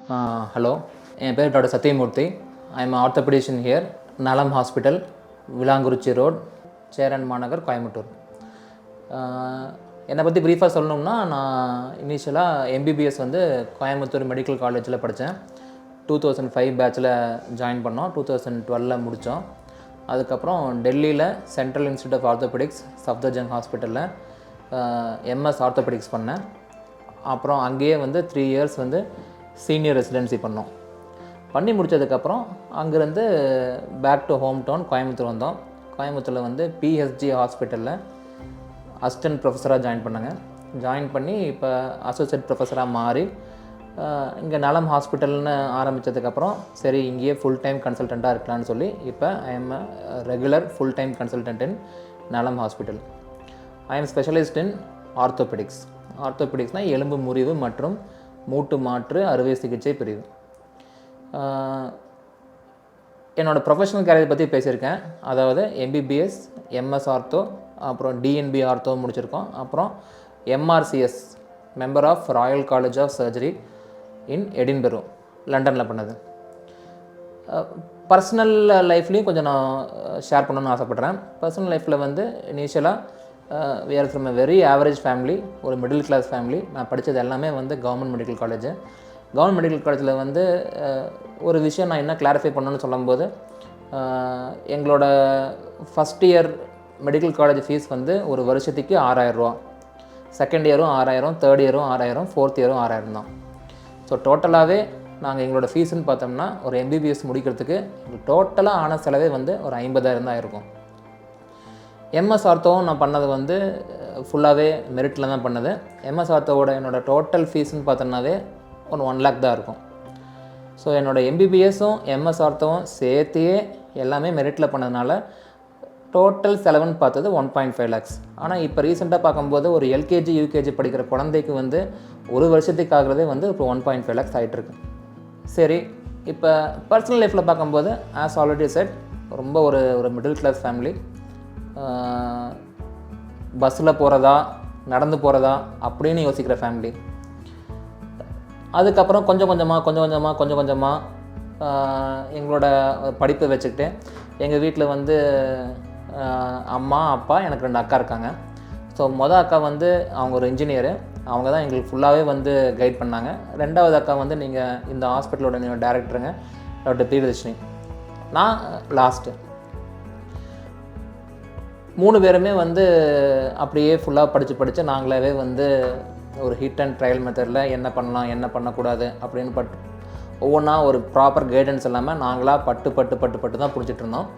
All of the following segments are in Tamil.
ஹலோ, என் பேர் doctor Sathyamoorthy. I am orthopedician here, நலம் ஹாஸ்பிட்டல், விலாங்குறிச்சி ரோட், சேரன் மாநகர், கோயம்புத்தூர். என்னை பற்றி ப்ரீஃபாக சொல்லணும்னா, நான் இனிஷியலாக எம்பிபிஎஸ் வந்து கோயம்புத்தூர் மெடிக்கல் காலேஜில் படித்தேன். 2005 பேட்சில் ஜாயின் பண்ணோம். 2012 முடித்தோம். அதுக்கப்புறம் டெல்லியில் சென்ட்ரல் இன்ஸ்டியூட் ஆஃப் ஆர்த்தோபெடிக்ஸ் சஃப்தர்ஜங் ஹாஸ்பிட்டலில் எம்எஸ் ஆர்த்தோபெடிக்ஸ் பண்ணேன். அப்புறம் அங்கேயே வந்து 3 இயர்ஸ் வந்து சீனியர் ரெசிடென்சி பண்ணோம். பண்ணி முடித்ததுக்கப்புறம் அங்கேருந்து back to home town Coimbatore வந்தோம். கோயம்புத்தூரில் வந்து பிஹெச்ஜி ஹாஸ்பிட்டலில் அசிஸ்டன்ட் ப்ரொஃபஸராக ஜாயின் பண்ணேங்க. ஜாயின் பண்ணி இப்போ அசோசியேட் ப்ரொஃபஸராக மாறி இங்கே நலம் ஹாஸ்பிட்டல்னு ஆரம்பித்ததுக்கப்புறம் சரி இங்கேயே ஃபுல் டைம் கன்சல்டண்ட்டாக இருக்கலான்னு சொல்லி இப்போ I am regular full time consultant in Nalam hospital. I am specialist in orthopaedics. ஆர்த்தோபெடிக்ஸ்னால் எலும்பு முறிவு மற்றும் மூட்டு மாற்று அறுவை சிகிச்சை பிரிவு. என்னோடய ப்ரொஃபஷனல் கேரியர் பற்றி பேசியிருக்கேன். அதாவது எம்பிபிஎஸ், எம்எஸ் ஆர்த்தோ, அப்புறம் டிஎன்பி ஆர்த்தோ முடிச்சிருக்கோம். அப்புறம் MRCS, member of royal college of surgery in Edinburgh, லண்டனில் பண்ணது. பர்சனல் லைஃப்லேயும் கொஞ்சம் நான் ஷேர் பண்ணணும்னு ஆசைப்பட்றேன். பர்சனல் லைஃப்பில் வந்து இனிஷியலாக we are from a very average family, ஒரு மிடில் கிளாஸ் ஃபேமிலி. நான் படித்தது எல்லாமே வந்து government medical college. Government medical காலேஜில் வந்து ஒரு விஷயம் நான் என்ன கிளாரிஃபை பண்ணணும்னு சொல்லும்போது, எங்களோட first year medical college fees வந்து ஒரு வருஷத்துக்கு 6000 ரூபா, செகண்ட் இயரும் 6000, தேர்ட் இயரும் 6000, ஃபோர்த் இயரும் 6000 தான். ஸோ டோட்டலாகவே நாங்கள் எங்களோட ஃபீஸுன்னு பார்த்தோம்னா ஒரு எம்பிபிஎஸ் முடிக்கிறதுக்கு டோட்டலாக ஆன செலவே வந்து ஒரு 50,000 தான் இருக்கும். எம்எஸ் ஆர்த்தோவும் நான் பண்ணது வந்து ஃபுல்லாகவே மெரிட்டில் தான் பண்ணது. எம்எஸ் ஆர்த்தோவோட என்னோடய டோட்டல் ஃபீஸ்ன்னு பார்த்தோம்னாவே ஒரு 1 lakh தான் இருக்கும். ஸோ என்னோடய எம்பிபிஎஸும் எம்எஸ் ஆர்த்தோவும் சேர்த்தியே எல்லாமே மெரிட்டில் பண்ணதுனால டோட்டல் செலவுன்னு பார்த்தது 1.5 lakhs. ஆனால் இப்போ ரீசெண்டாக பார்க்கும்போது ஒரு எல்கேஜி யூகேஜி படிக்கிற குழந்தைக்கு வந்து ஒரு வருஷத்துக்கு ஆகிறதே வந்து இப்போ 1.5 lakhs ஆகிட்டுருக்கு. சரி, இப்போ பர்சனல் லைஃப்பில் பார்க்கும்போது ஆஸ் ஆல்ரெடி செட் ரொம்ப ஒரு மிடில் கிளாஸ் ஃபேமிலி. பஸ்ஸில் போகிறதா நடந்து போகிறதா அப்படின்னு யோசிக்கிற ஃபேமிலி. அதுக்கப்புறம் கொஞ்சம் கொஞ்சமாக எங்களோட படிப்பை வச்சுக்கிட்டு எங்கள் வீட்டில் வந்து அம்மா அப்பா எனக்கு 2 அக்கா இருக்காங்க. ஸோ மொதல் அக்கா வந்து அவங்க ஒரு இன்ஜினியரு, அவங்க தான் எங்களுக்கு ஃபுல்லாகவே வந்து கைட் பண்ணாங்க. 2வது அக்கா வந்து நீங்கள் இந்த ஹாஸ்பிட்டலோட நீங்கள் டேரக்டருங்க டாக்டர் பிரியதர்ஷினி. நான் லாஸ்ட்டு. 3 பேருமே வந்து அப்படியே ஃபுல்லாக படித்து நாங்களாவே வந்து ஒரு ஹிட் அண்ட் ட்ரையல் மெத்தடில் என்ன பண்ணலாம் என்ன பண்ணக்கூடாது அப்படின்னு ஒவ்வொன்றா ஒரு ப்ராப்பர் கைடன்ஸ் இல்லாமல் நாங்களாக பட்டு தான் பிடிச்சிட்டு இருந்தோம்.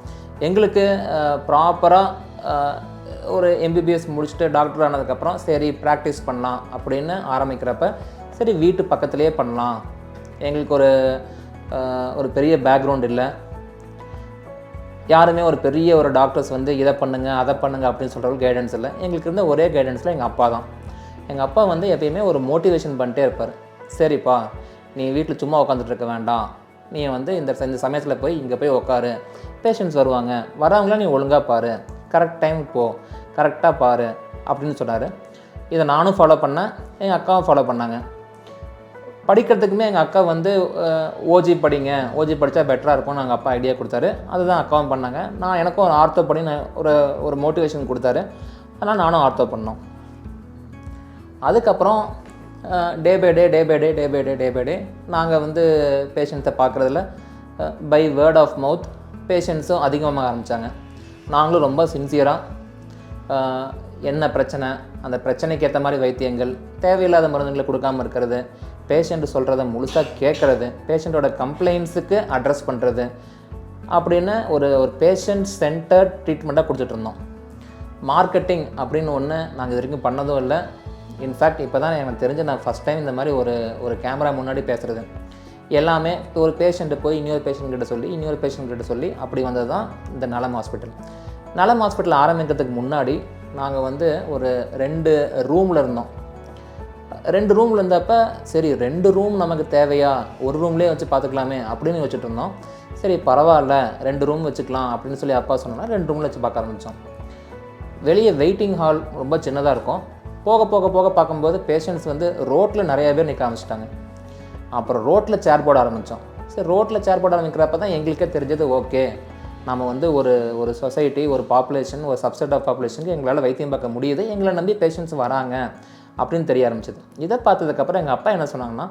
எங்களுக்கு ப்ராப்பராக ஒரு எம்பிபிஎஸ் முடிச்சுட்டு டாக்டர் ஆனதுக்கப்புறம் சரி ப்ராக்டிஸ் பண்ணலாம் அப்படின்னு ஆரம்பிக்கிறப்ப சரி வீட்டு பக்கத்துலேயே பண்ணலாம். எங்களுக்கு ஒரு பெரிய பேக்ரவுண்ட் இல்லை. யாருமே ஒரு பெரிய ஒரு டாக்டர்ஸ் வந்து இதை பண்ணுங்கள் அதை பண்ணுங்கள் அப்படின்னு சொல்கிற ஒரு கைடன்ஸ் இல்லை. எங்களுக்கு இருந்த ஒரே கைடன்ஸில் எங்கள் அப்பா தான். எங்கள் அப்பா வந்து எப்பயுமே ஒரு மோட்டிவேஷன் பண்ணிட்டே இருப்பார். சரிப்பா, நீ வீட்டில் சும்மா உட்காந்துட்ருக்க வேண்டாம், நீ வந்து இந்த சமயத்தில் போய் இங்கே போய் உட்காரு, பேஷண்ட்ஸ் வருவாங்க, வரவங்களாம் நீ ஒழுங்காக பாரு, கரெக்ட் டைம் போ, கரெக்டாக பாரு அப்படின்னு சொன்னார். இதை நானும் ஃபாலோ பண்ணேன், எங்கள் அக்காவும் ஃபாலோ பண்ணாங்க. படிக்கிறதுக்குமே எங்கள் அக்கா வந்து ஓஜி படிங்க, ஓஜி படித்தா பெட்டராக இருக்கும்னு எங்கள் அப்பா ஐடியா கொடுத்தாரு. அதுதான் அக்காவும் பண்ணாங்க. எனக்கும் ஒரு ஆர்த்தோ படின்னு ஒரு மோட்டிவேஷன் கொடுத்தாரு. அதனால் நானும் ஆர்த்தோ பண்ணோம். அதுக்கப்புறம் டே பை டே நாங்கள் வந்து பேஷண்ட்ஸை பார்க்குறதுல பை வேர்ட் ஆஃப் மவுத் பேஷண்ட்ஸும் அதிகமாக ஆரம்பித்தாங்க. நாங்களும் ரொம்ப சின்சியராக என்ன பிரச்சனை, அந்த பிரச்சனைக்கு ஏற்ற மாதிரி வைத்தியங்கள், தேவையில்லாத மருந்துகளை கொடுக்காமல் இருக்கிறது, பேஷண்ட் சொல்கிறத முழுசாக கேட்குறது, பேஷண்ட்டோட கம்ப்ளைண்ட்ஸுக்கு அட்ரஸ் பண்ணுறது அப்படின்னு ஒரு பேஷண்ட் சென்டர்ட் ட்ரீட்மெண்ட்டாக கொடுத்துட்ருந்தோம். மார்க்கெட்டிங் அப்படின்னு ஒன்று நாங்கள் இது வரைக்கும் பண்ணதும் இல்லை. இன்ஃபேக்ட் இப்போ தான் எனக்கு தெரிஞ்சு நான் ஃபஸ்ட் டைம் இந்த மாதிரி ஒரு கேமரா முன்னாடி பேசுகிறது. எல்லாமே ஒரு பேஷண்ட்டு போய் இன்னொரு பேஷண்ட் கிட்ட சொல்லி அப்படி வந்தது தான் இந்த நலம் ஹாஸ்பிட்டல். நலம் ஹாஸ்பிட்டல் ஆரம்பிக்கிறதுக்கு முன்னாடி நாங்கள் வந்து ஒரு 2 ரூமில் இருந்தோம். 2 ரூமில் இருந்தப்போ சரி 2 ரூம் நமக்கு தேவையா, ஒரு ரூம்லேயே வச்சு பார்த்துக்கலாமே அப்படின்னு வச்சுட்டு இருந்தோம். சரி பரவாயில்ல 2 ரூம் வச்சுக்கலாம் அப்படின்னு சொல்லி அப்பா சொன்னோன்னா 2 ரூமில் வச்சு பார்க்க ஆரம்பித்தோம். வெளியே வெயிட்டிங் ஹால் ரொம்ப சின்னதாக இருக்கும். போக பார்க்கும்போது பேஷண்ட்ஸ் வந்து ரோட்டில் நிறையா பேர் நிற்க ஆரம்பிச்சிட்டாங்க. அப்புறம் ரோட்டில் சேர் போட ஆரம்பித்தோம். சரி, ரோட்டில் சேர் போட ஆரம்பிக்கிறப்ப தான் எங்களுக்கே தெரிஞ்சது, ஓகே நம்ம வந்து ஒரு சொசைட்டி, ஒரு பாப்புலேஷன், ஒரு சப்செட் ஆஃப் பாப்புலேஷனுக்கு எங்களால் வைத்தியம் பார்க்க முடியுது, எங்களை நம்பி பேஷண்ட்ஸ் வராங்க அப்படின்னு தெரிய ஆரம்பிச்சது. இதை பார்த்ததுக்கப்புறம் எங்கள் அப்பா என்ன சொன்னாங்கன்னா,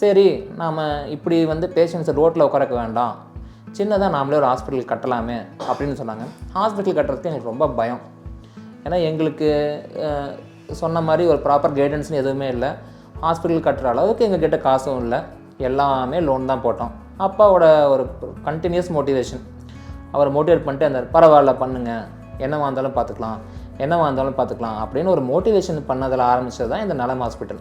சரி நாம் இப்படி வந்து பேஷண்ட்ஸை ரோட்டில் உட்காரக்க வேண்டாம், சின்னதாக நாமளே ஒரு ஹாஸ்பிட்டல் கட்டலாமே அப்படின்னு சொன்னாங்க. ஹாஸ்பிட்டல் கட்டுறதுக்கு எங்களுக்கு ரொம்ப பயம். ஏன்னா எங்களுக்கு சொன்ன மாதிரி ஒரு ப்ராப்பர் கைடன்ஸ்னு எதுவுமே இல்லை. ஹாஸ்பிட்டல் கட்டுற அளவுக்கு எங்ககிட்ட காசும் இல்லை, எல்லாமே லோன் தான் போட்டோம். அப்பாவோட ஒரு கண்டினியூஸ் மோட்டிவேஷன், அவரை மோட்டிவேட் பண்ணிட்டு அந்த பரவாயில்ல பண்ணுங்கள், என்னவா இருந்தாலும் பார்த்துக்கலாம் அப்படின்னு ஒரு மோட்டிவேஷன் பண்ணதில் ஆரம்பித்தது தான் இந்த நலம் ஹாஸ்பிட்டல்.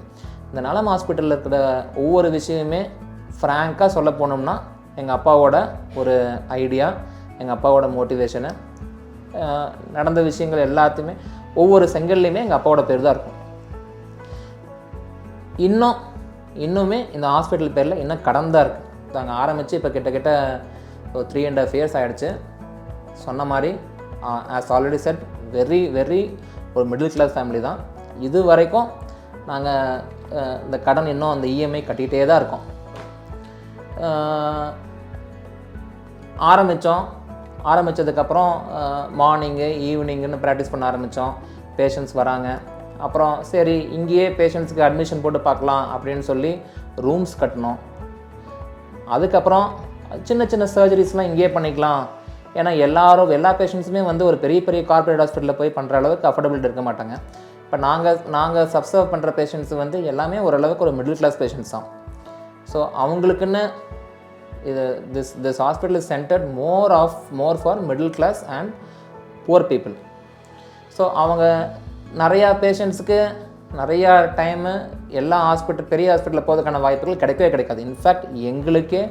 இந்த நலம் ஹாஸ்பிட்டலில் இருக்கிற ஒவ்வொரு விஷயமே ஃப்ராங்காக சொல்ல போனோம்னா எங்கள் அப்பாவோட ஒரு ஐடியா, எங்கள் அப்பாவோட மோட்டிவேஷனு, நடந்த விஷயங்கள் எல்லாத்தையுமே ஒவ்வொரு செங்கல்லையுமே எங்கள் அப்பாவோட பேர் தான் இருக்கும். இன்னுமே இந்த ஹாஸ்பிட்டல் பேரில் இன்னும் கடன் தான் இருக்குது. நாங்கள் ஆரம்பித்து இப்போ கிட்டத்தட்ட 3.5 years ஆகிடுச்சு. சொன்ன மாதிரி ஆஸ் ஆல்ரெடி செட், வெரி ஒரு மிடில் கிளாஸ் ஃபேமிலி தான். இது வரைக்கும் நாங்கள் இந்த கடன் இன்னும் அந்த இஎம்ஐ கட்டிகிட்டே தான் இருக்கோம். ஆரம்பித்ததுக்கப்புறம் மார்னிங்கு ஈவினிங்குன்னு ப்ராக்டிஸ் பண்ண ஆரம்பித்தோம். பேஷண்ட்ஸ் வராங்க. அப்புறம் சரி இங்கேயே பேஷண்ட்ஸுக்கு அட்மிஷன் போட்டு பார்க்கலாம் அப்படின்னு சொல்லி ரூம்ஸ் கட்டினோம். அதுக்கப்புறம் சின்ன சர்ஜரிஸ்லாம் இங்கேயே பண்ணிக்கலாம். ஏன்னா எல்லா பேஷண்ட்ஸுமே வந்து ஒரு பெரிய கார்ப்பரேட் ஹாஸ்பிட்டலில் போய் பண்ணுற அளவுக்கு அஃபோர்டபிலிட்டி இருக்க மாட்டாங்க. இப்போ நாங்கள் சப்சர்வ் பண்ணுற பேஷண்ட்ஸ் வந்து எல்லாமே ஓரளவுக்கு ஒரு மிடில் கிளாஸ் பேஷண்ட்ஸ் தான். ஸோ அவங்களுக்குன்னு this hospital is centered more for middle class and poor people. So அவங்க நிறையா பேஷண்ட்ஸுக்கு நிறையா டைமு எல்லா பெரிய ஹாஸ்பிட்டலில் போகிறதுக்கான வாய்ப்புகள் கிடைக்காது. இன்ஃபேக்ட் எங்களுக்கே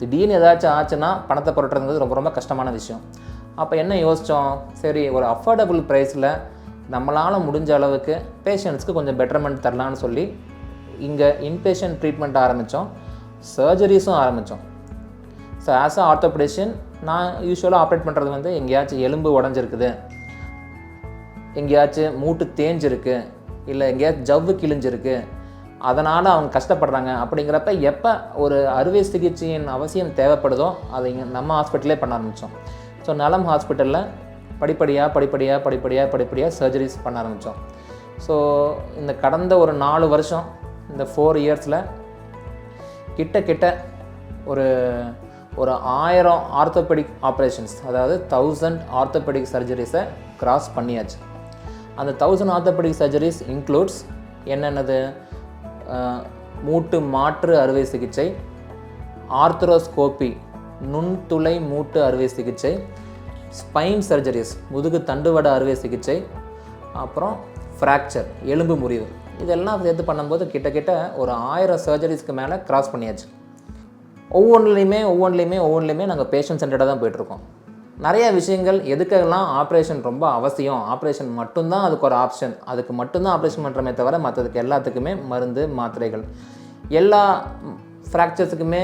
திடீர்னு ஏதாச்சும் ஆச்சுன்னா பணத்தை புரட்டுறது ரொம்ப கஷ்டமான விஷயம். அப்போ என்ன யோசித்தோம், சரி ஒரு அஃபோர்டபுள் ப்ரைஸில் நம்மளால் முடிஞ்ச அளவுக்கு பேஷண்ட்ஸ்க்கு கொஞ்சம் பெட்டர்மெண்ட் தரலான்னு சொல்லி இங்கே இன்பேஷண்ட் ட்ரீட்மெண்ட் ஆரம்பித்தோம், சர்ஜரிஸும் ஆரம்பித்தோம். ஸோ ஆஸ் அ ஆர்த்தோபெடிஷியன் நான் யூஸ்வலாக ஆப்ரேட் பண்ணுறது வந்து எங்கேயாச்சும் எலும்பு உடஞ்சிருக்குது, எங்கேயாச்சும் மூட்டு தேஞ்சிருக்கு, இல்லை எங்கேயாச்சும் ஜவ்வு கிழிஞ்சிருக்கு, அதனால் அவங்க கஷ்டப்படுறாங்க அப்படிங்கிறப்ப எப்போ ஒரு அறுவை சிகிச்சையின் அவசியம் தேவைப்படுதோ அதை இங்கே நம்ம ஹாஸ்பிட்டலே பண்ண ஆரம்பித்தோம். ஸோ நலம் ஹாஸ்பிட்டலில் படிப்படியாக சர்ஜரிஸ் பண்ண ஆரம்பித்தோம். ஸோ இந்த கடந்த ஒரு 4 வருஷம், இந்த 4 இயர்ஸில் கிட்ட ஒரு 1000 ஆர்த்தோபெடிக் ஆப்ரேஷன்ஸ், அதாவது 1000 ஆர்த்தோபெடிக் சர்ஜரிஸை கிராஸ் பண்ணியாச்சு. அந்த 1000 ஆர்த்தோபெடிக் சர்ஜரிஸ் இன்க்ளூட்ஸ் என்னென்னது, மூட்டு மாற்று அறுவை சிகிச்சை, ஆர்த்ரோஸ்கோபி நுண்துளை மூட்டு அறுவை சிகிச்சை, ஸ்பைன் சர்ஜரிஸ் முதுகு தண்டுவட அறுவை சிகிச்சை, அப்புறம் ஃப்ராக்சர் எலும்பு முறிவு, இதெல்லாம் சேர்த்து பண்ணும்போது கிட்டத்தட்ட ஒரு 1000 சர்ஜரிஸ்க்கு மேலே கிராஸ் பண்ணியாச்சு. ஒவ்வொன்றுலையுமே நாங்கள் பேஷண்ட் சென்டர்டாக தான் போய்ட்டுருக்கோம். நிறைய விஷயங்கள் எதுக்கெல்லாம் ஆப்ரேஷன் ரொம்ப அவசியம், ஆப்ரேஷன் மட்டும்தான் அதுக்கு ஒரு ஆப்ஷன், அதுக்கு மட்டும்தான் ஆப்ரேஷன் பண்ணுறமே தவிர மற்றதுக்கு எல்லாத்துக்குமே மருந்து மாத்திரைகள், எல்லா ஃப்ராக்சர்ஸுக்குமே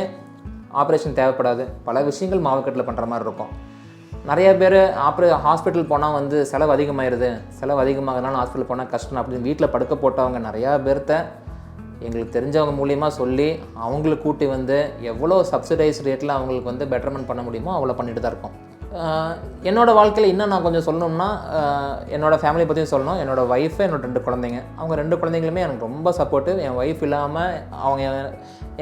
ஆப்ரேஷன் தேவைப்படாது. பல விஷயங்கள் மாவுக்கட்டில் பண்ணுற மாதிரி இருக்கும். நிறைய பேர் ஹாஸ்பிட்டல் போனால் வந்து செலவு அதிகமாகனாலும் ஹாஸ்பிட்டல் போனால் கஷ்டம் அப்படின்னு வீட்டில் படுக்க போட்டவங்க நிறையா பேர்த்த எங்களுக்கு தெரிஞ்சவங்க மூலியமாக சொல்லி அவங்களுக்கு கூட்டி வந்து எவ்வளோ சப்சிடைஸ் ரேட்டில் அவங்களுக்கு வந்து பெட்டர்மெண்ட் பண்ண முடியுமோ அவ்வளோ பண்ணிட்டு தான் இருக்கோம். என்னோடய வாழ்க்கையில் இன்னும் நான் கொஞ்சம் சொல்லணும்னா, என்னோடய ஃபேமிலி பற்றியும் சொல்லணும். என்னோடய ஒய்ஃபு, என்னோடய 2 குழந்தைங்க, அவங்க 2 குழந்தைங்களுமே எனக்கு ரொம்ப சப்போர்ட்டிவ். என் ஒய்ஃப் இல்லாமல் அவங்க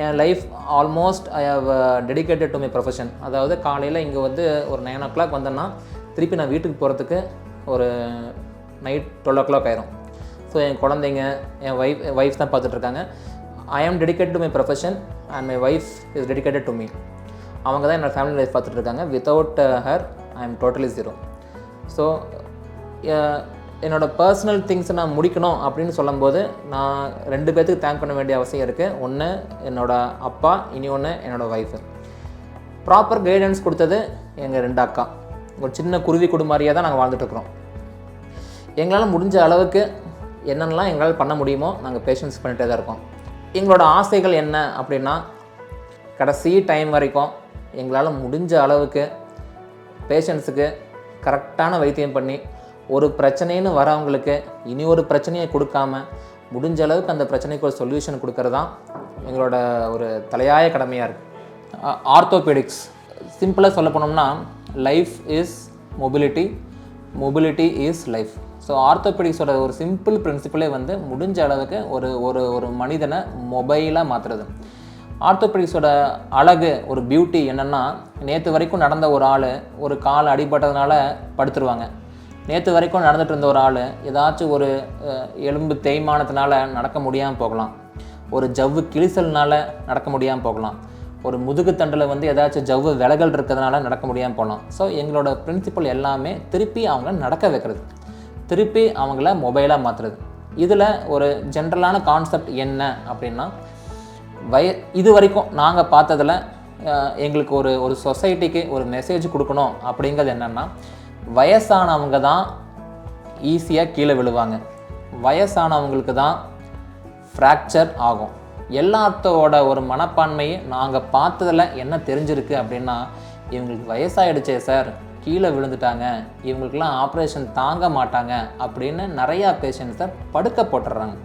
என் life almost I have dedicated to my profession. அதாவது காலையில் இங்கே வந்து ஒரு 9 o'clock வந்தேன்னா திருப்பி நான் வீட்டுக்கு போகிறதுக்கு ஒரு நைட் 12 o'clock ஆயிரும். ஸோ என் குழந்தைங்க, என் ஒய்ஃப் தான் பார்த்துட்ருக்காங்க. ஐ ஆம் dedicated to my profession and my wife is dedicated to me. அவங்க தான் என்னோடய ஃபேமிலி லைஃப் பார்த்துட்ருக்காங்க. Without her I am totally zero. So என்னோடய பர்சனல் திங்ஸை நான் முடிக்கணும் அப்படின்னு சொல்லும்போது நான் 2 பேர்த்துக்கு தேங்க் பண்ண வேண்டிய அவசியம் இருக்குது. ஒன்று என்னோடய அப்பா, இன்னொன்று என்னோடய ஒய்ஃபு. ப்ராப்பர் கைடன்ஸ் கொடுத்தது எங்கள் 2 அக்கா. ஒரு சின்ன குருவி குடும்பமாரியாக தான் நாங்கள் வாழ்ந்துட்டுருக்குறோம். எங்களால் முடிஞ்ச அளவுக்கு என்னென்னலாம் எங்களால் பண்ண முடியுமோ நாங்கள் பேஷன்ஸ் பண்ணிகிட்டே தான் இருக்கோம். எங்களோட ஆசைகள் என்ன அப்படின்னா, கடைசி டைம் வரைக்கும் எங்களால் முடிஞ்ச அளவுக்கு பேஷண்ட்ஸுக்கு கரெக்டான வைத்தியம் பண்ணி, ஒரு பிரச்சனைன்னு வரவங்களுக்கு இனி ஒரு பிரச்சனையை கொடுக்காம முடிஞ்ச அளவுக்கு அந்த பிரச்சனைக்கு ஒரு சொல்யூஷன் கொடுக்கறது தான் எங்களோட ஒரு தலையாய கடமையாக இருக்குது. ஆர்த்தோபெடிக்ஸ் சிம்பிளாக சொல்ல போனோம்னா life is mobility, mobility is life. So ஆர்த்தோபெடிக்ஸோட ஒரு சிம்பிள் பிரின்சிபிளே வந்து முடிஞ்ச அளவுக்கு ஒரு ஒரு ஒரு மனிதனை மொபைலாக மாற்றுறது. ஆர்த்தோபெடிக்ஸோட அழகு, ஒரு பியூட்டி என்னென்னா, நேற்று வரைக்கும் நடந்த ஒரு ஆள் ஒரு கால் அடிபட்டதுனால படுத்துருவாங்க. நேற்று வரைக்கும் நடந்துகிட்டு இருந்த ஒரு ஆள் ஏதாச்சும் ஒரு எலும்பு தேய்மானத்தினால நடக்க முடியாமல் போகலாம், ஒரு ஜவ்வு கிழிசல்னால நடக்க முடியாமல் போகலாம், ஒரு முதுகுத்தண்டில் வந்து ஏதாச்சும் ஜவ்வு விலகல் இருக்கிறதுனால நடக்க முடியாமல் போகலாம். ஸோ எங்களோட பிரின்சிபல் எல்லாமே திருப்பி அவங்க நடக்க வைக்கிறது, திருப்பி அவங்கள மொபைலாக மாற்றுறது. இதில் ஒரு ஜென்ரலான கான்செப்ட் என்ன அப்படின்னா, இது வரைக்கும் நாங்கள் பார்த்ததில் எங்களுக்கு ஒரு சொசைட்டிக்கு ஒரு மெசேஜ் கொடுக்கணும் அப்படிங்கிறது என்னென்னா, வயசானவங்க தான் ஈஸியாக கீழே விழுவாங்க, வயசானவங்களுக்கு தான் ஃப்ராக்சர் ஆகும். எல்லாத்தோட ஒரு மனப்பான்மையை நாங்கள் பார்த்ததில் என்ன தெரிஞ்சிருக்கு அப்படின்னா, இவங்களுக்கு வயசாகிடுச்சே சார், கீழே விழுந்துட்டாங்க, இவங்களுக்கெல்லாம் ஆப்ரேஷன் தாங்க மாட்டாங்க அப்படின்னு நிறையா பேஷண்ட்ஸை படுக்க போட்டுடுறாங்க.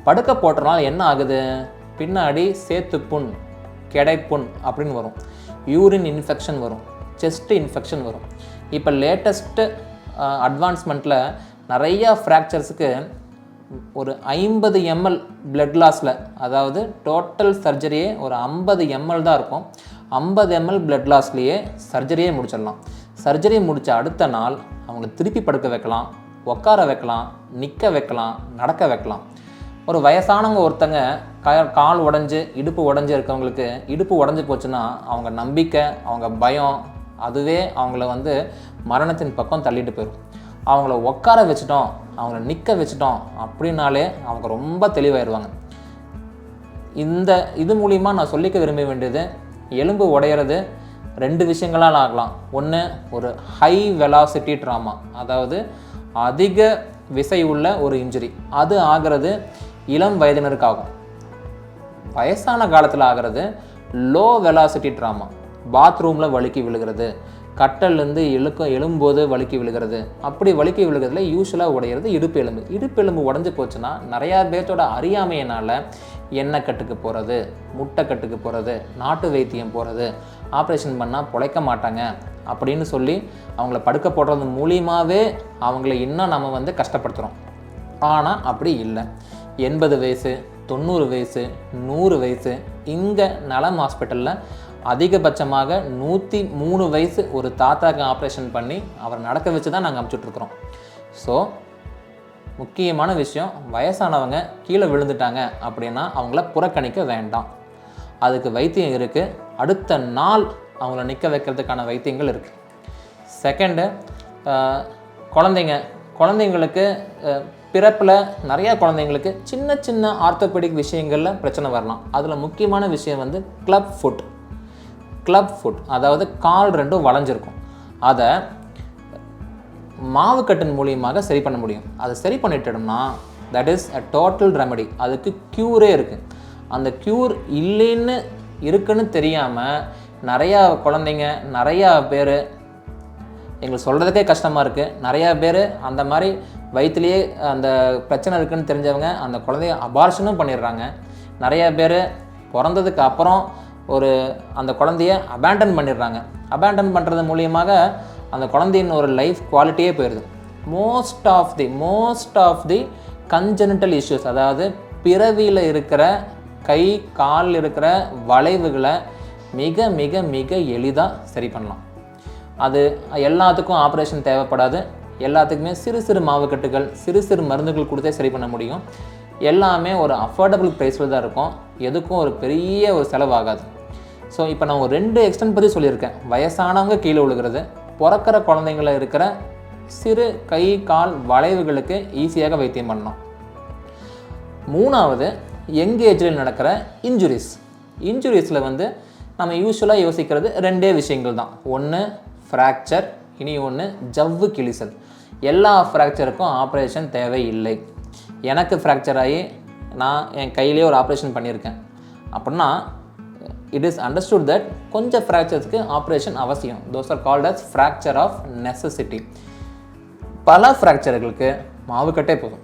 படுக்க போட்டுறனால என்ன ஆகுது, பின்னாடி சேத்துப்புண், கிடைப்புண் அப்படின்னு வரும், யூரின் இன்ஃபெக்ஷன் வரும், செஸ்ட் இன்ஃபெக்ஷன் வரும். இப்போ லேட்டஸ்ட்டு அட்வான்ஸ்மெண்ட்டில் நிறையா ஃப்ராக்சர்ஸுக்கு ஒரு 50 ml பிளட் லாஸில், அதாவது டோட்டல் சர்ஜரியே ஒரு 50 ml தான் இருக்கும், 50 ml பிளட் லாஸ்லேயே சர்ஜரியே முடிச்சிடலாம். சர்ஜரி முடித்த அடுத்த நாள் அவங்கள திருப்பி படுக்க வைக்கலாம், உட்கார வைக்கலாம், நிற்க வைக்கலாம், நடக்க வைக்கலாம். ஒரு வயசானவங்க ஒருத்தங்க கால் உடஞ்சி இடுப்பு உடஞ்சி இருக்கவங்களுக்கு, இடுப்பு உடஞ்சி போச்சுன்னா அவங்க நம்பிக்கை, அவங்க பயம், அதுவே அவங்கள வந்து மரணத்தின் பக்கம் தள்ளிட்டு போயிடும். அவங்கள உட்கார வச்சுட்டோம், அவங்கள நிற்க வச்சுட்டோம் அப்படின்னாலே அவங்க ரொம்ப தெளிவாயிடுவாங்க. இது மூலிமா நான் சொல்லிக்க விரும்ப வேண்டியது, எலும்பு உடையிறது 2 விஷயங்களால் ஆகலாம். ஒன்று, ஒரு ஹை வெலாசிட்டி ட்ராமா, அதாவது அதிக விசை உள்ள ஒரு இன்ஜுரி, அது ஆகிறது இளம் வயதினருக்கு ஆகும். வயசான காலத்தில் ஆகிறது லோ வெலாசிட்டி ட்ராமா, பாத்ரூமில் வழுக்கி விழுகிறது, கட்டல்லேருந்து எழும்போது வழுக்கி விழுகிறது. அப்படி வழுக்கி விழுகிறதுல யூஸ்வலாக உடையிறது இடுப்பு எலும்பு. இடுப்பு எலும்பு உடஞ்சி போச்சுன்னா நிறையா பேர்த்தோட அறியாமையினால் எண்ணெய் கட்டுக்கு போகிறது, முட்டை கட்டுக்கு போகிறது, நாட்டு வைத்தியம் போகிறது, ஆப்ரேஷன் பண்ணால் பிழைக்க மாட்டாங்க அப்படின்னு சொல்லி அவங்கள படுக்க போடுறது மூலியமாகவே அவங்கள இன்னும் நம்ம வந்து கஷ்டப்படுத்துகிறோம். ஆனால் அப்படி இல்லை. 80 வயசு, 90 வயசு, 100 வயசு, இங்கே நலம் ஹாஸ்பிட்டலில் அதிகபட்சமாக 103 வயசு ஒரு தாத்தாக்கு ஆப்ரேஷன் பண்ணி அவரை நடக்க வச்சு தான் நாங்கள் அனுப்பிச்சுட்ருக்குறோம். ஸோ முக்கியமான விஷயம், வயசானவங்க கீழே விழுந்துட்டாங்க அப்படின்னா அவங்கள புறக்கணிக்க வேண்டாம். அதுக்கு வைத்தியம் இருக்குது. அடுத்த நாள் அவங்கள நிற்க வைக்கிறதுக்கான வைத்தியங்கள் இருக்குது. செகண்டு, குழந்தைங்களுக்கு பிறப்பில் நிறையா குழந்தைங்களுக்கு சின்ன சின்ன ஆர்த்தோபெடிக் விஷயங்களில் பிரச்சனை வரலாம். அதில் முக்கியமான விஷயம் வந்து கிளப் ஃபுட், அதாவது கால் 2 வளைஞ்சிருக்கும். அதை மாவுக்கட்டின் மூலியமாக சரி பண்ண முடியும். அதை சரி பண்ணிட்டோம்னா that is a total remedy. அதுக்கு க்யூரே இருக்குது. அந்த க்யூர் இருக்குன்னு தெரியாமல் நிறையா குழந்தைங்க, நிறையா பேர், எங்களுக்கு சொல்கிறதுக்கே கஷ்டமாக இருக்குது, நிறையா பேர் அந்த மாதிரி வயிற்றுலேயே அந்த பிரச்சனை இருக்குதுன்னு தெரிஞ்சவங்க அந்த குழந்தைய அபார்ஷனும் பண்ணிடுறாங்க. நிறையா பேர் பிறந்ததுக்கு அப்புறம் அந்த குழந்தைய அபேண்டன் பண்ணிடுறாங்க. அபேண்டன் பண்ணுறது மூலியமாக அந்த குழந்தையின் ஒரு லைஃப் குவாலிட்டியே போயிடுது. Most of the congenital issues, அதாவது பிறவியில் இருக்கிற கை காலில் இருக்கிற வளைவுகளை மிக மிக மிக எளிதாக சரி பண்ணலாம். அது எல்லாத்துக்கும் ஆப்ரேஷன் தேவைப்படாது. எல்லாத்துக்குமே சிறு சிறு மாவுக்கட்டுகள், சிறு சிறு மருந்துகள் கொடுத்தே சரி பண்ண முடியும். எல்லாமே ஒரு அஃபோர்டபுள் ப்ரைஸில் தான் இருக்கும். எதுக்கும் ஒரு பெரிய ஒரு செலவாகாது. ஸோ இப்போ நான் ஒரு 2 எக்ஸ்டென்ட் பற்றி சொல்லியிருக்கேன். வயசானவங்க கீழே விழுகிறது, பிறக்கிற குழந்தைங்கள இருக்கிற சிறு கை கால் வளைவுகளுக்கு ஈஸியாக வைத்தியம் பண்ணலாம். 3வது, யங் ஏஜில் நடக்கிற இன்ஜுரிஸில் வந்து நம்ம யூஸ்வலாக யோசிக்கிறது 2 விஷயங்கள் தான். ஒன்று ஃப்ராக்சர், இனி ஒன்று ஜவ்வு கிழிசல். எல்லா ஃப்ராக்சருக்கும் ஆப்ரேஷன் தேவையில்லை. எனக்கு ஃப்ராக்சர் ஆகி நான் என் கையிலே ஒரு ஆப்ரேஷன் பண்ணியிருக்கேன் அப்படின்னா இட் இஸ் அண்டர்ஸ்டுட் தட் கொஞ்சம் ஃப்ராக்சர்ஸ்க்கு ஆப்ரேஷன் அவசியம். Those are called as fracture of necessity. பல ஃப்ராக்சர்களுக்கு மாவுக்கட்டே போதும்.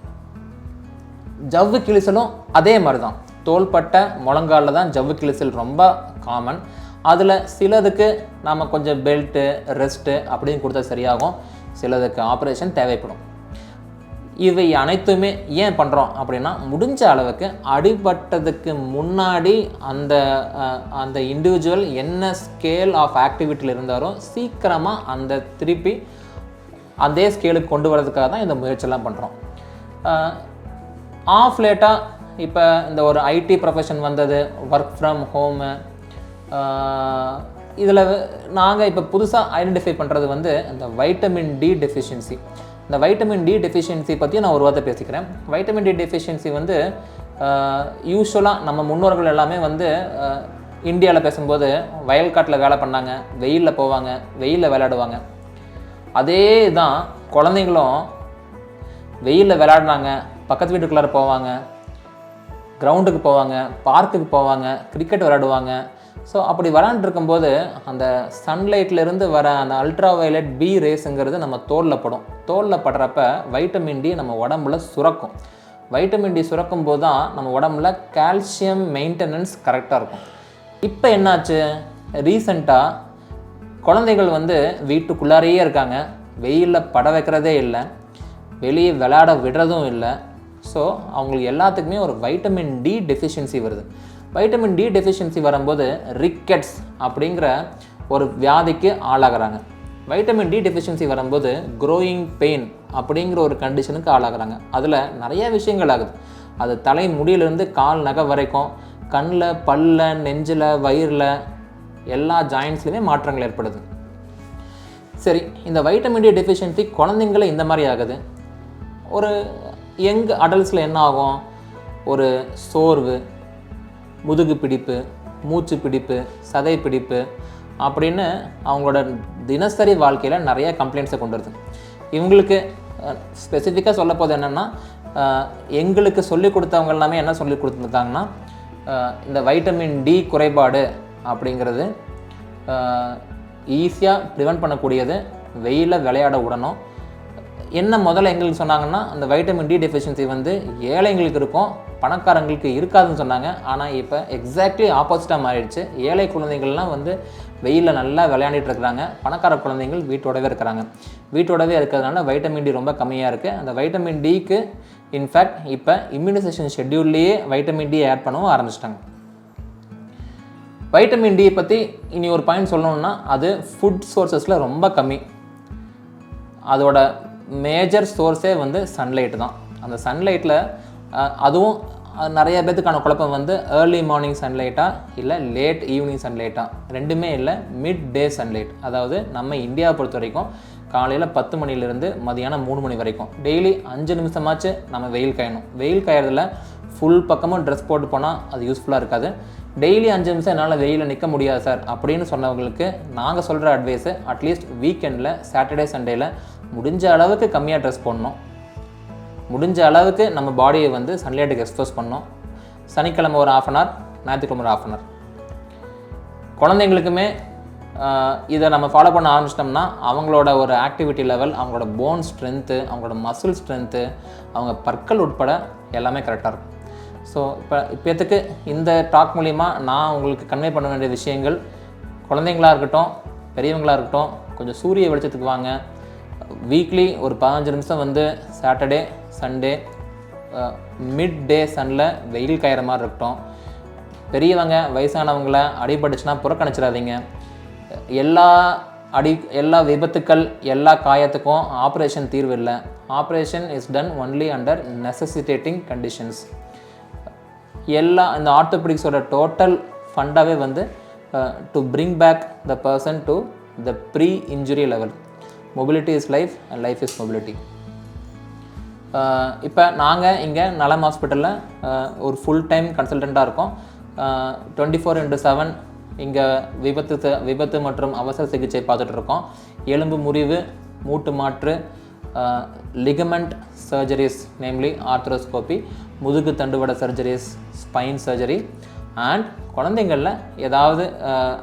ஜவ்வு கிழிசலும் அதே மாதிரி தான். தோள்பட்டை முழங்காலில் தான் ஜவ்வு கிழிசல் ரொம்ப காமன். அதில் சிலதுக்கு நாம் கொஞ்சம் பெல்ட்டு ரெஸ்ட்டு அப்படின்னு கொடுத்தா சரியாகும், சிலதுக்கு ஆப்ரேஷன் தேவைப்படும். இவை அனைத்துமே ஏன் பண்ணுறோம் அப்படின்னா, முடிஞ்ச அளவுக்கு அடிபட்டதுக்கு முன்னாடி அந்த இண்டிவிஜுவல் என்ன ஸ்கேல் ஆஃப் ஆக்டிவிட்டியில் இருந்தாரோ சீக்கிரமாக அந்த திருப்பி அதே ஸ்கேலுக்கு கொண்டு வரதுக்காக தான் இந்த முயற்சியெல்லாம் பண்ணுறோம். ஆஃப் லேட்டாக இப்போ இந்த ஒரு ஐடி ப்ரொஃபஷன் வந்தது, ஒர்க் ஃப்ரம் ஹோமு, இதில் நாங்கள் இப்போ புதுசாக ஐடென்டிஃபை பண்ணுறது வந்து இந்த வைட்டமின் டி டெஃபிஷியன்சி. இந்த வைட்டமின் டி டெஃபிஷியன்சி பற்றி நான் ஒரு வார்த்தை பேசிக்கிறேன். வைட்டமின் டி டெஃபிஷியன்சி வந்து யூஸ்வலாக நம்ம முன்னோர்கள் எல்லாமே வந்து இந்தியாவில் பேசும்போது வயல்காட்டில் வேலை பண்ணாங்க, வெயிலில் போவாங்க, வெயிலில் விளையாடுவாங்க. அதே தான் குழந்தைங்களும் வெயிலில் விளையாடினாங்க, பக்கத்து வீட்டுக்குள்ளார போவாங்க, கிரவுண்டுக்கு போவாங்க, பார்க்குக்கு போவாங்க, கிரிக்கெட் விளையாடுவாங்க. ஸோ அப்படி விளையாண்டுருக்கும்போது அந்த சன்லைட்லேருந்து வர அந்த அல்ட்ரா வயலட் பி ரேஸுங்கிறது நம்ம தோலில் படும். தோலில் படுறப்ப வைட்டமின் டி நம்ம உடம்புல சுரக்கும். வைட்டமின் டி சுரக்கும் போது தான் நம்ம உடம்புல கால்சியம் மெயின்டெனன்ஸ் கரெக்டாக இருக்கும். இப்போ என்னாச்சு, ரீசண்டாக குழந்தைகள் வந்து வீட்டுக்குள்ளாரையே இருக்காங்க, வெயிலில் பட வைக்கிறதே இல்லை, வெளியே விளையாட விடுறதும் இல்லை. ஸோ அவங்களுக்கு எல்லாத்துக்குமே ஒரு வைட்டமின் டி டெஃபிஷியன்சி வருது. வைட்டமின் டி டெஃபிஷியன்சி வரும்போது ரிக்கெட்ஸ் அப்படிங்கிற ஒரு வியாதிக்கு ஆளாகிறாங்க. வைட்டமின் டி டெஃபிஷியன்சி வரும்போது க்ரோயிங் பெயின் அப்படிங்கிற ஒரு கண்டிஷனுக்கு ஆளாகிறாங்க. அதில் நிறைய விஷயங்கள் ஆகுது. அது தலை முடியிலேருந்து கால் நகை வரைக்கும், கண்ணில், பல்லில், நெஞ்சில், வயிறில், எல்லா ஜாயின்ஸ்லையுமே மாற்றங்கள் ஏற்படுது. சரி, இந்த வைட்டமின் டி டெஃபிஷியன்சி குழந்தைங்கள இந்த மாதிரி ஆகுது. ஒரு யங் அடல்ட்ஸில் என்ன ஆகும், ஒரு சோர்வு, முதுகு பிடிப்பு, மூச்சு பிடிப்பு, சதை பிடிப்பு அப்படின்னு அவங்களோட தினசரி வாழ்க்கையில் நிறைய கம்ப்ளைண்ட்ஸை கொண்டு வருது. இவங்களுக்கு ஸ்பெசிஃபிக்காக சொல்ல போது என்னென்னா, எங்களுக்கு சொல்லிக் கொடுத்தவங்க எல்லாமே என்ன சொல்லி கொடுத்துருக்காங்கன்னா, இந்த வைட்டமின் டி குறைபாடு அப்படிங்கிறது ஈஸியாக ப்ரிவெண்ட் பண்ணக்கூடியது, வெயிலில் விளையாட விடணும். என்ன முதல்ல எங்களுக்கு சொன்னாங்கன்னா, அந்த வைட்டமின் டி டெஃபிஷியன்சி வந்து ஏழைங்களுக்கு இருக்கும், பணக்காரங்களுக்கு இருக்காதுன்னு சொன்னாங்க. ஆனால் இப்போ எக்ஸாக்ட்லி ஆப்போசிட்டாக மாறிடுச்சு. ஏழை குழந்தைகள்லாம் வந்து வெயிலில் நல்லா விளையாடிட்டு இருக்கிறாங்க, பணக்கார குழந்தைகள் வீட்டோடவே இருக்கிறாங்க. வீட்டோடவே இருக்கிறதுனால வைட்டமின் டி ரொம்ப கம்மியாக இருக்குது. அந்த வைட்டமின் டிக்கு இன்ஃபேக்ட் இப்போ இம்யூனைசேஷன் ஷெட்யூல்லையே வைட்டமின் டி ஆட் பண்ணவும் ஆரம்பிச்சிட்டாங்க. வைட்டமின் டி பற்றி இனி ஒரு பாயிண்ட் சொல்லணுன்னா, அது ஃபுட் சோர்ஸஸில் ரொம்ப கம்மி. அதோட மேஜர் சோர்ஸே வந்து சன்லைட் தான். அந்த சன்லைட்டில் அதுவும் நிறைய பேத்துக்கான குழப்பம் வந்து ஏர்லி மார்னிங் சன்லைட்டா இல்லை லேட் ஈவினிங் சன்லைட்டா, ரெண்டுமே இல்லை, மிட் டே சன்லைட். அதாவது நம்ம இந்தியாவை பொறுத்த வரைக்கும் காலையில் 10 மணிலேருந்து மதியானம் 3 மணி வரைக்கும் டெய்லி 5 நிமிஷமாச்சு நம்ம வெயில் காயணும். வெயில் காயறதுல ஃபுல் பக்கமும் ட்ரெஸ் போட்டு போனால் அது யூஸ்ஃபுல்லாக இருக்காது. டெய்லி 5 நிமிஷம் என்னால் வெயிலில் நிற்க முடியாது சார் அப்படின்னு சொன்னவங்களுக்கு நாங்கள் சொல்கிற அட்வைஸு, அட்லீஸ்ட் வீக்கெண்டில் சாட்டர்டே சண்டேயில் முடிஞ்ச அளவுக்கு கம்மியாக ட்ரெஸ் போடணும், முடிஞ்ச அளவுக்கு நம்ம பாடியை வந்து சன்லைட்டுக்கு எக்ஸ்போஸ் பண்ணணும். சனிக்கிழமை ஒரு 1/2 hour, ஞாயிற்றுக்கிழமை ஒரு 1/2 hour. குழந்தைங்களுக்குமே இதை நம்ம ஃபாலோ பண்ண ஆரம்பிச்சிட்டோம்னா அவங்களோட ஒரு ஆக்டிவிட்டி லெவல், அவங்களோட போன் ஸ்ட்ரென்த்து, அவங்களோட மசில் ஸ்ட்ரென்த்து, அவங்க பற்கள் உட்பட எல்லாமே கரெக்டாக இருக்கும். ஸோ இப்போத்துக்கு இந்த டாக் மூலிமா நான் உங்களுக்கு கன்வே பண்ண வேண்டிய விஷயங்கள், குழந்தைங்களாக இருக்கட்டும், பெரியவங்களாக இருக்கட்டும், கொஞ்சம் சூரிய வெளிச்சத்துக்கு வாங்க. வீக்லி ஒரு 15 நிமிஷம் வந்து சாட்டர்டே சண்டே மிட் டே சன்னில் வெயில் காயிற மாதிரி இருக்கட்டும். பெரியவங்க வயசானவங்களை அடிபட்டுச்சுன்னா புறக்கணிச்சிடாதீங்க. எல்லா விபத்துக்கள், எல்லா காயத்துக்கும் ஆப்ரேஷன் தீர்வு இல்லை. Operation is done only under necessitating conditions. இந்த ஆர்த்தோபெடிக்ஸோட டோட்டல் ஃபண்டாகவே வந்து to bring back the person to the pre injury level. Mobility is life and life is mobility. இப்போ நாங்கள் இங்கே நலம் ஹாஸ்பிட்டலில் ஒரு ஃபுல் டைம் கன்சல்டண்ட்டாக இருக்கோம். 24/7 இங்கே விபத்து மற்றும் அவசர சிகிச்சை பார்த்துட்ருக்கோம். எலும்பு முறிவு, மூட்டு மாற்று, லிகமெண்ட் சர்ஜரிஸ் நேம்லி ஆர்த்ரோஸ்கோபி, முதுகு தண்டுவட சர்ஜரிஸ், ஸ்பைன் சர்ஜரி அண்ட் குழந்தைங்களில் ஏதாவது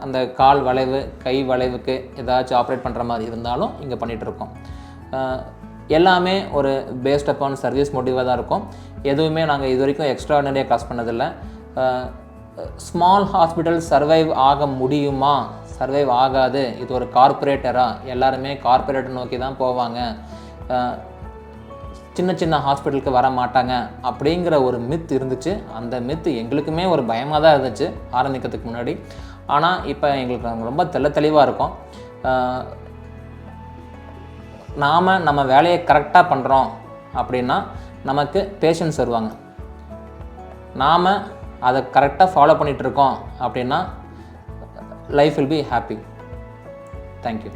அந்த கால் வளைவு, கை வளைவுக்கு ஏதாச்சும் ஆப்ரேட் பண்ணுற மாதிரி இருந்தாலும் இங்கே பண்ணிகிட்ருக்கோம். எல்லாமே ஒரு பேஸ்ட் அப்பான் சர்வீஸ் மோட்டிவாக தான் இருக்கும். எதுவுமே நாங்கள் இது வரைக்கும் எக்ஸ்ட்ராடினரியாக காசு பண்ணதில்லை. ஸ்மால் ஹாஸ்பிட்டல் சர்வைவ் ஆக முடியுமா? சர்வைவ் ஆகாது. இது ஒரு கார்ப்பரேட்டராக, எல்லாருமே கார்ப்பரேட்டை நோக்கி தான் போவாங்க, சின்ன சின்ன ஹாஸ்பிட்டலுக்கு வர மாட்டாங்க அப்படிங்கிற ஒரு மித் இருந்துச்சு. அந்த மித் எங்களுக்குமே ஒரு பயமாக தான் இருந்துச்சு ஆரம்பிக்கிறதுக்கு முன்னாடி. ஆனால் இப்போ எங்களுக்கு ரொம்ப தெளிவாக இருக்கும். நாம் நம்ம வேலையை கரெக்டாக பண்ணுறோம் அப்படின்னா நமக்கு பேஷண்ட்ஸ் வருவாங்க. நாம் அதை கரெக்டாக ஃபாலோ பண்ணிகிட்ருக்கோம் அப்படின்னா life will be happy. Thank you.